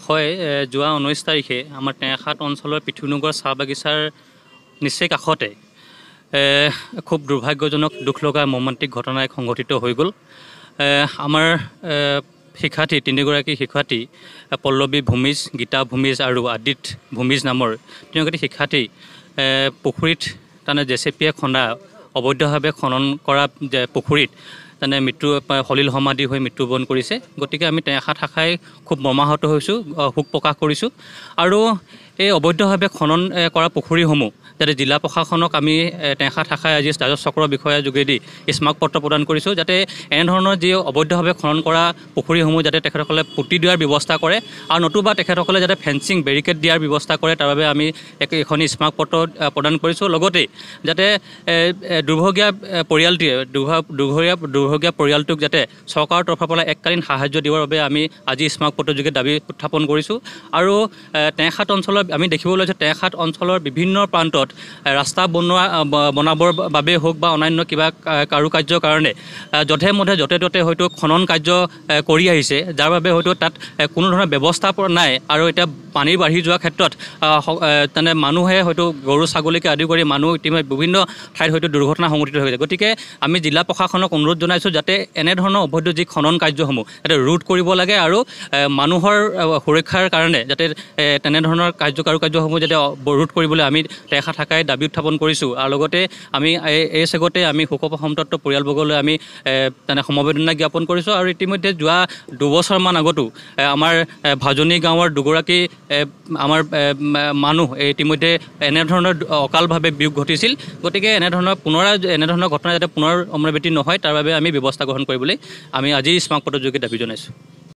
হয় যোৱা 19 তাৰিখে আমাৰ টেঙাখাট অঞ্চলৰ পৃথ্বীনগৰ চাহ বাগিচাৰ নিচেই কাষতে খুব দুৰ্ভাগ্যজনক দুখ লগা মৰ্মান্তিক ঘটনা এক সংঘটিত হৈ গ'ল। আমাৰ শিক্ষাৰ্থী তিনিগৰাকী শিক্ষাৰ্থী পল্লৱী ভূমিজ, গীতা ভূমিজ আৰু আদিত ভূমিজ নামৰ তিনিগৰাকী শিক্ষাৰ্থী পুখুৰীত তাৰমানে জেচিপিয়ে খন্দা অবৈধভাৱে খনন কৰা পুখুৰীত তাৰমানে মৃত্যু সলিল সমাধি হৈ মৃত্যুবৰণ কৰিছে। গতিকে আমি টেঙাখাট শাখাই খুব মৰ্মাহত হৈছোঁ, শোক প্ৰকাশ কৰিছোঁ। আৰু এই অবৈধভাৱে খনন কৰা পুখুৰীসমূহ যাতে জিলা প্ৰশাসনক আমি টেঙাখাট শাখাই আজি ৰাজহ চক্ৰৰ বিষয়াৰ যোগেদি স্মাৰক পত্ৰ প্ৰদান কৰিছোঁ, যাতে এনেধৰণৰ যি অবৈধভাৱে খনন কৰা পুখুৰীসমূহ যাতে তেখেতসকলে পুতি দিয়াৰ ব্যৱস্থা কৰে আৰু নতুবা তেখেতসকলে যাতে ফেন্সিং বেৰিকেড দিয়াৰ ব্যৱস্থা কৰে, তাৰ বাবে আমি এখন স্মাৰক পত্ৰ প্ৰদান কৰিছোঁ। লগতে যাতে দুৰ্ভগীয়া পৰিয়ালটোক যাতে চৰকাৰৰ তৰফৰ পৰা এককালীন সাহায্য দিবৰ বাবে আমি আজি স্মাৰক পত্ৰৰ যোগে দাবী উত্থাপন কৰিছোঁ। আৰু টেঙাখাট অঞ্চলৰ আমি দেখিবলৈ পাইছোঁ টেঙাখাট অঞ্চলৰ বিভিন্ন প্ৰান্তত ৰাস্তা বনাবৰ বাবে হওক বা অন্যান্য কিবা কাৰুকাৰ্যৰ কাৰণে যধে মধে য'তে ত'তে হয়তো খনন কাৰ্য কৰি আহিছে, যাৰ বাবে হয়তো তাত কোনো ধৰণৰ ব্যৱস্থা নাই। আৰু এতিয়া পানী বাঢ়ি যোৱাৰ ক্ষেত্ৰত মানে মানুহে হয়তো গৰু ছাগলীকে আদি কৰি মানুহ ইতিমধ্যে বিভিন্ন ঠাইত হয়তো দুৰ্ঘটনা সংঘটিত হৈছে। গতিকে আমি জিলা প্ৰশাসনক অনুৰোধ জনাইছোঁ যাতে এনেধৰণৰ অবৈধ যি খনন কাৰ্যসমূহ যাতে ৰোধ কৰিব লাগে আৰু মানুহৰ সুৰক্ষাৰ কাৰণে যাতে তেনেধৰণৰ কাৰ্যসমূহ যাতে ৰোধ কৰিবলৈ আমি টেঙাখাট শাখাই দাবী উত্থাপন কৰিছোঁ। আৰু লগতে আমি এই চেগতে আমি শোকসন্তপ্ত পৰিয়ালবৰ্গলৈ আমি সমবেদনা জ্ঞাপন কৰিছোঁ। আৰু ইতিমধ্যে যোৱা দুবছৰমান আগতো আমাৰ ভাজনী গাঁৱৰ দুগৰাকী আমাৰ মানুহ ইতিমধ্যে এনেধৰণৰ অকালভাৱে বিয়োগ ঘটিছিল। গতিকে এনেধৰণৰ ঘটনা যাতে পুনৰ পুনৰাবৃত্তি নহয় তাৰ বাবে আমি ব্যৱস্থা গ্ৰহণ কৰিবলৈ আমি আজি স্মাৰক পত্ৰৰ যোগে দাবী জনাইছোঁ।